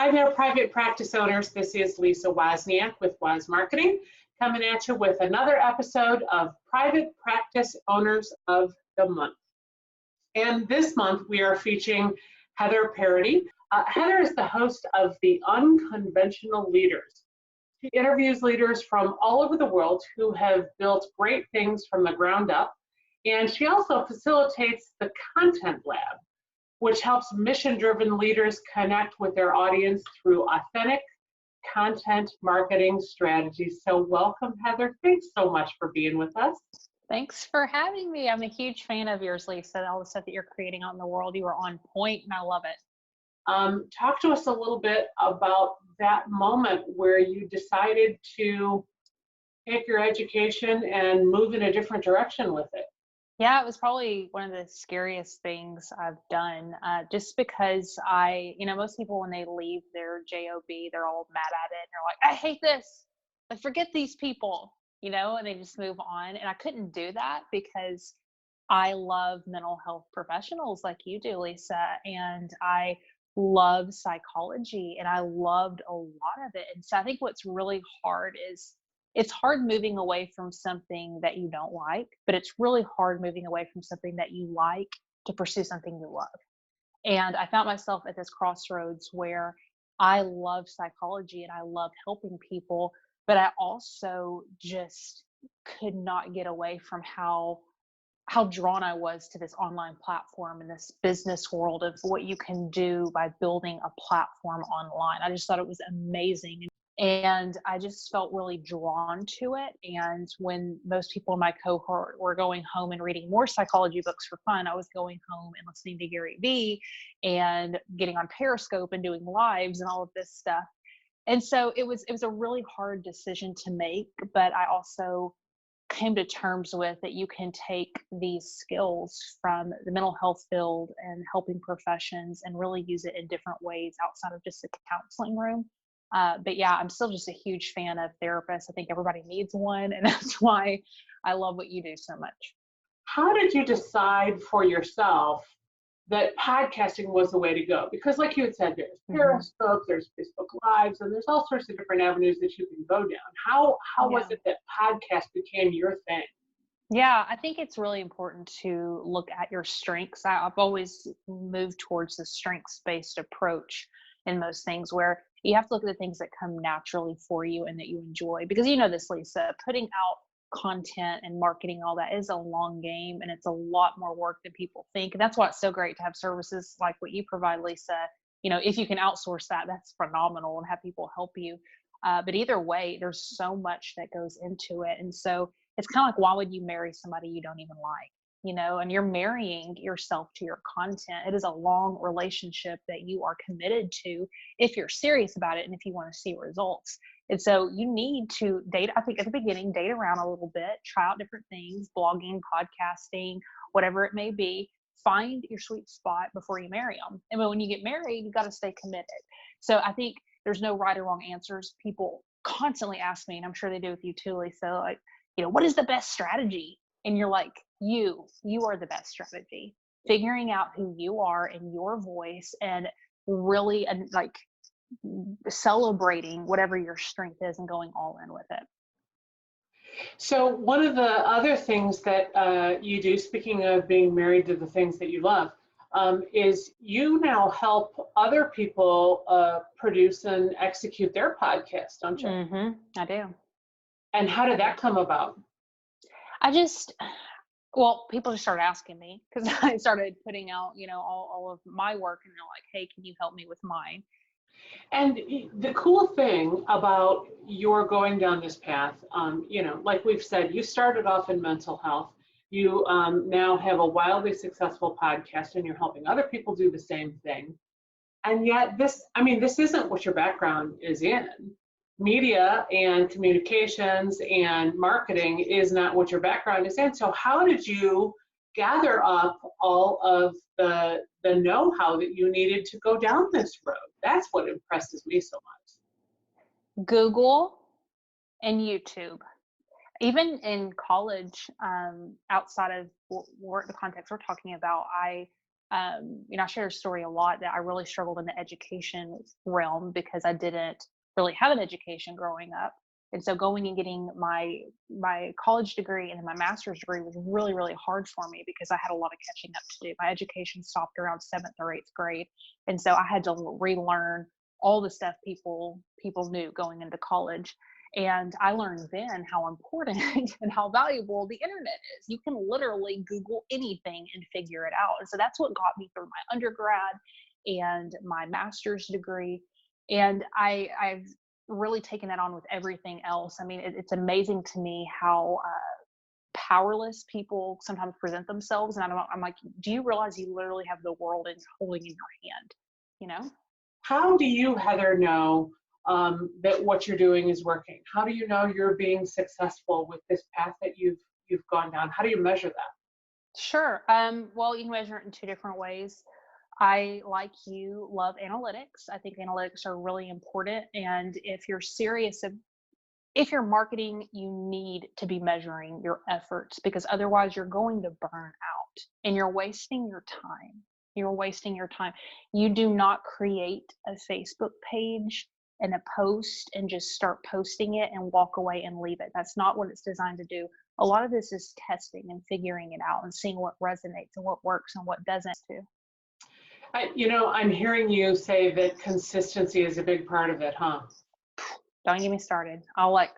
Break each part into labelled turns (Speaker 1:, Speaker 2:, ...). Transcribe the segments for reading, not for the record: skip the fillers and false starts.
Speaker 1: Hi there, private practice owners. This is Lisa Wozniak with Woz Marketing, coming at you with another episode of Private Practice Owners of the Month. And this month we are featuring Heather Parady. Heather is the host of The Unconventional Leaders. She interviews leaders from all over the world who have built great things from the ground up. And she also facilitates the Content Lab, which helps mission-driven leaders connect with their audience through authentic content marketing strategies. So welcome, Heather. Thanks so much for being with us.
Speaker 2: Thanks for having me. I'm a huge fan of yours, Lisa. All the stuff that you're creating out in the world, you are on point, and I love it.
Speaker 1: Talk to us a little bit about that moment where you decided to take your education and move in a different direction with it.
Speaker 2: Yeah, it was probably one of the scariest things I've done, just because most people when they leave their job, they're all mad at it, and they're like, I hate this, like forget these people, and they just move on. And I couldn't do that because I love mental health professionals like you do, Lisa, and I love psychology, and I loved a lot of it. And so I think what's really hard is it's hard moving away from something that you don't like, but it's really hard moving away from something that you like to pursue something you love. And I found myself at this crossroads where I love psychology and I loved helping people, but I also just could not get away from how drawn I was to this online platform and this business world of what you can do by building a platform online. I just thought it was amazing. And I just felt really drawn to it. And when most people in my cohort were going home and reading more psychology books for fun, I was going home and listening to Gary Vee and getting on Periscope and doing lives and all of this stuff. And so it was a really hard decision to make, but I also came to terms with that you can take these skills from the mental health field and helping professions and really use it in different ways outside of just the counseling room. But yeah, I'm still just a huge fan of therapists. I think everybody needs one, and that's why I love what you do so much.
Speaker 1: How did you decide for yourself that podcasting was the way to go? Because like you had said, there's Periscope, there's Facebook Lives, and there's all sorts of different avenues that you can go down. How was it that podcast became your thing?
Speaker 2: Yeah, I think it's really important to look at your strengths. I've always moved towards the strengths-based approach in most things, where you have to look at the things that come naturally for you and that you enjoy. Because you know this, Lisa, putting out content and marketing, all that is a long game, and it's a lot more work than people think. And that's why it's so great to have services like what you provide, Lisa. If you can outsource that, that's phenomenal, and have people help you. But either way, there's so much that goes into it. And so it's kind of like, why would you marry somebody you don't even like? And you're marrying yourself to your content. It is a long relationship that you are committed to if you're serious about it and if you want to see results. And so you need to date, I think at the beginning, date around a little bit, try out different things, blogging, podcasting, whatever it may be. Find your sweet spot before you marry them. And when you get married, you got to stay committed. So I think there's no right or wrong answers. People constantly ask me, and I'm sure they do with you too, Lisa, like, what is the best strategy? And you're like, you are the best strategy. Figuring out who you are and your voice, and really like celebrating whatever your strength is and going all in with it.
Speaker 1: So one of the other things that you do, speaking of being married to the things that you love, is you now help other people produce and execute their podcast, don't you?
Speaker 2: I do.
Speaker 1: And how did that come about?
Speaker 2: People just started asking me because I started putting out, all of my work, and they're like, hey, can you help me with mine?
Speaker 1: And the cool thing about your going down this path, like we've said, you started off in mental health. You now have a wildly successful podcast, and you're helping other people do the same thing. And yet this isn't what your background is in. Media and communications and marketing is not what your background is in. So how did you gather up all of the know-how that you needed to go down this road? That's what impresses me so much.
Speaker 2: Google and YouTube. Even in college, outside of the context we're talking about, I I share a story a lot that I really struggled in the education realm because I didn't really have an education growing up. And so going and getting my college degree and then my master's degree was really, really hard for me because I had a lot of catching up to do. My education stopped around 7th or 8th grade. And so I had to relearn all the stuff people knew going into college. And I learned then how important and how valuable the internet is. You can literally Google anything and figure it out. And so that's what got me through my undergrad and my master's degree. And I've really taken that on with everything else. I mean, it's amazing to me how powerless people sometimes present themselves. And I'm like, do you realize you literally have the world holding in your hand? You know?
Speaker 1: How do you, Heather, know that what you're doing is working? How do you know you're being successful with this path that you've gone down? How do you measure that?
Speaker 2: Sure. Well, you can measure it in two different ways. I, like you, love analytics. I think analytics are really important. And if you're marketing, you need to be measuring your efforts because otherwise you're going to burn out and you're wasting your time. You're wasting your time. You do not create a Facebook page and a post and just start posting it and walk away and leave it. That's not what it's designed to do. A lot of this is testing and figuring it out and seeing what resonates and what works and what doesn't too.
Speaker 1: I'm hearing you say that consistency is a big part of it, huh?
Speaker 2: Don't get me started. I'll get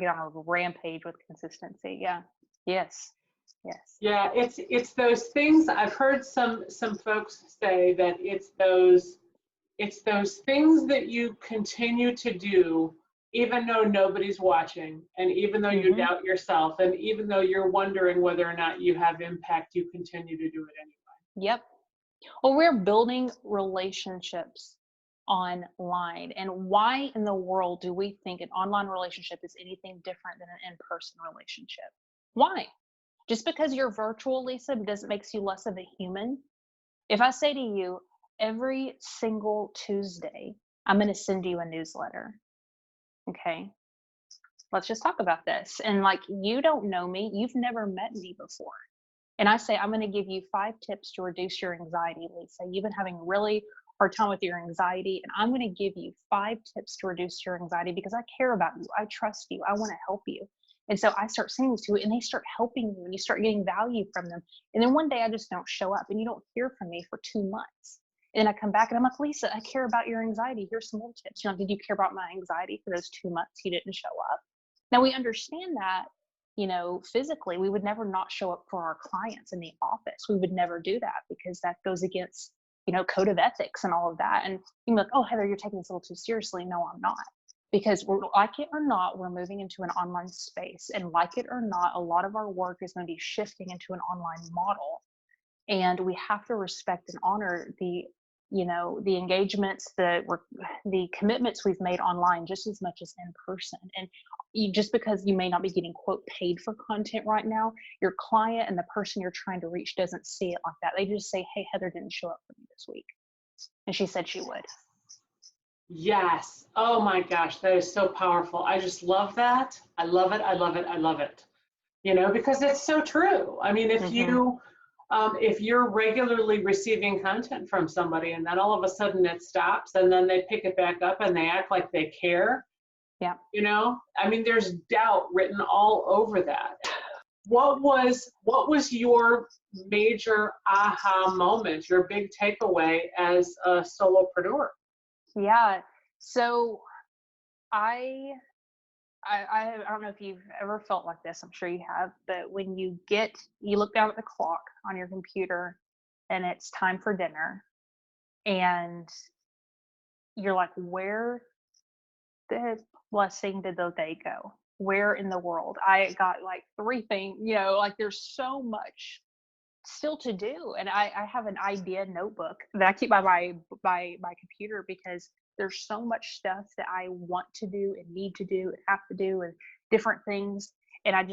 Speaker 2: on a rampage with consistency. Yeah. Yes. Yes.
Speaker 1: Yeah, it's those things. I've heard some folks say that it's those things that you continue to do even though nobody's watching, and even though you doubt yourself, and even though you're wondering whether or not you have impact, you continue to do it anyway.
Speaker 2: Yep. Well, we're building relationships online. And why in the world do we think an online relationship is anything different than an in-person relationship? Why? Just because you're virtual, Lisa, doesn't make you less of a human. If I say to you, every single Tuesday, I'm going to send you a newsletter. Okay. Let's just talk about this. And like, you don't know me, you've never met me before. And I say, I'm going to give you 5 tips to reduce your anxiety, Lisa. You've been having a really hard time with your anxiety. And I'm going to give you 5 tips to reduce your anxiety because I care about you. I trust you. I want to help you. And so I start saying this to you and they start helping you and you start getting value from them. And then one day I just don't show up and you don't hear from me for 2 months. And then I come back and I'm like, Lisa, I care about your anxiety. Here's some more tips. Did you care about my anxiety for those 2 months you didn't show up? Now we understand that, physically, we would never not show up for our clients in the office. We would never do that because that goes against, code of ethics and all of that. And you're like, oh, Heather, you're taking this a little too seriously. No, I'm not. Because like it or not, we're moving into an online space. And like it or not, a lot of our work is going to be shifting into an online model. And we have to respect and honor the engagements the commitments we've made online just as much as in person. And just because you may not be getting quote paid for content right now, your client and the person you're trying to reach doesn't see it like that. They just say, hey, Heather didn't show up for me this week and she said she would.
Speaker 1: Yes. Oh my gosh, that is so powerful. I just love that. I love it. I love it. I love it. Because it's so true. I mean, if you're regularly receiving content from somebody and then all of a sudden it stops and then they pick it back up and they act like they care,
Speaker 2: yeah,
Speaker 1: I mean, there's doubt written all over that. What was your major aha moment, your big takeaway as a solopreneur?
Speaker 2: Yeah. So I don't know if you've ever felt like this. I'm sure you have, but when you look down at the clock on your computer and it's time for dinner and you're like, where the blessing did the day go? Where in the world? I got like 3 things, there's so much still to do. And I have an idea notebook that I keep by my computer because there's so much stuff that I want to do and need to do and have to do and different things. And I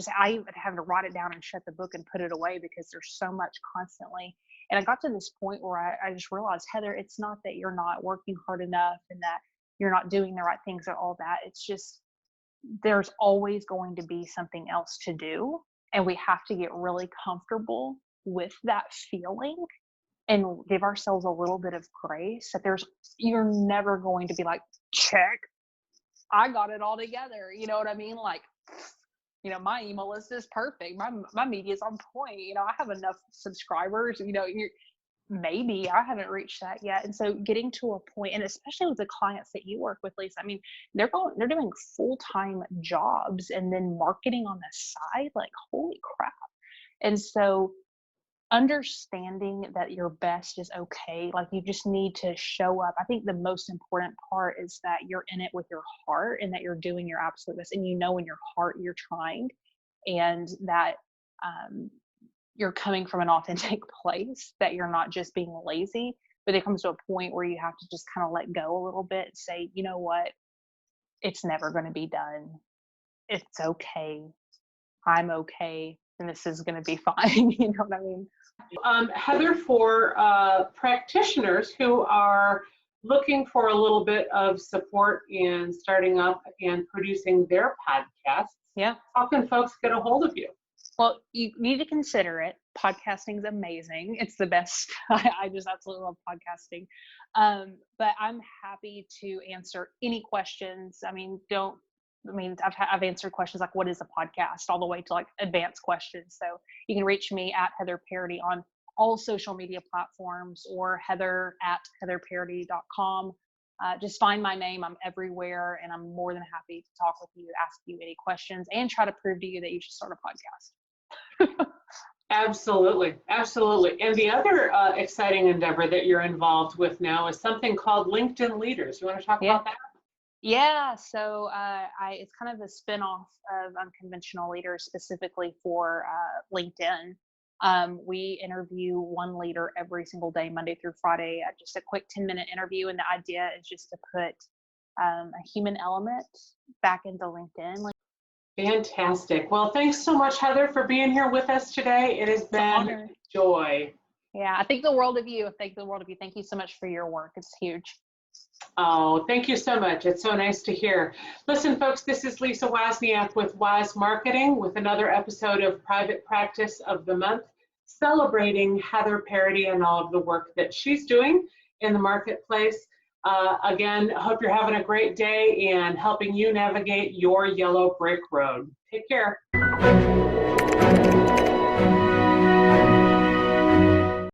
Speaker 2: have to write it down and shut the book and put it away because there's so much constantly. And I got to this point where I just realized, Heather, it's not that you're not working hard enough and that you're not doing the right things or all that. It's just there's always going to be something else to do. And we have to get really comfortable with that feeling and give ourselves a little bit of grace that you're never going to be like, check, I got it all together. You know what I mean? Like, my email list is perfect. My media is on point. I have enough subscribers. Maybe I haven't reached that yet. And so getting to a point, and especially with the clients that you work with, Lisa, I mean, they're doing full-time jobs and then marketing on the side. Like, holy crap. And so understanding that your best is okay. Like, you just need to show up. I think the most important part is that you're in it with your heart and that you're doing your absolute best. And in your heart you're trying, and that you're coming from an authentic place, that you're not just being lazy. But it comes to a point where you have to just kind of let go a little bit and say, you know what? It's never going to be done. It's okay. I'm okay. And this is going to be fine. You know what I mean?
Speaker 1: Heather, for practitioners who are looking for a little bit of support in starting up and producing their podcasts,
Speaker 2: yeah,
Speaker 1: how can folks get a hold of you?
Speaker 2: Well, you need to consider it. Podcasting is amazing. It's the best. I just absolutely love podcasting. But I'm happy to answer any questions. I've answered questions like, what is a podcast, all the way to like advanced questions. So you can reach me at Heather Parady on all social media platforms, or heather@heatherparady.com. Just find my name. I'm everywhere, and I'm more than happy to talk with you, ask you any questions, and try to prove to you that you should start a podcast.
Speaker 1: Absolutely. Absolutely. And the other exciting endeavor that you're involved with now is something called LinkedIn Leaders. You want to talk about that?
Speaker 2: Yeah, so it's kind of a spinoff of Unconventional Leaders, specifically for LinkedIn. We interview one leader every single day, Monday through Friday, just a quick 10-minute interview. And the idea is just to put a human element back into LinkedIn.
Speaker 1: Fantastic. Well, thanks so much, Heather, for being here with us today. It has been a joy.
Speaker 2: Yeah, I think the world of you. Thank you so much for your work. It's huge.
Speaker 1: Oh, thank you so much. It's so nice to hear. Listen, folks, this is Lisa Wozniak with Woz Marketing with another episode of Private Practice of the Month, celebrating Heather Parady and all of the work that she's doing in the marketplace. Again, I hope you're having a great day and helping you navigate your yellow brick road. Take care.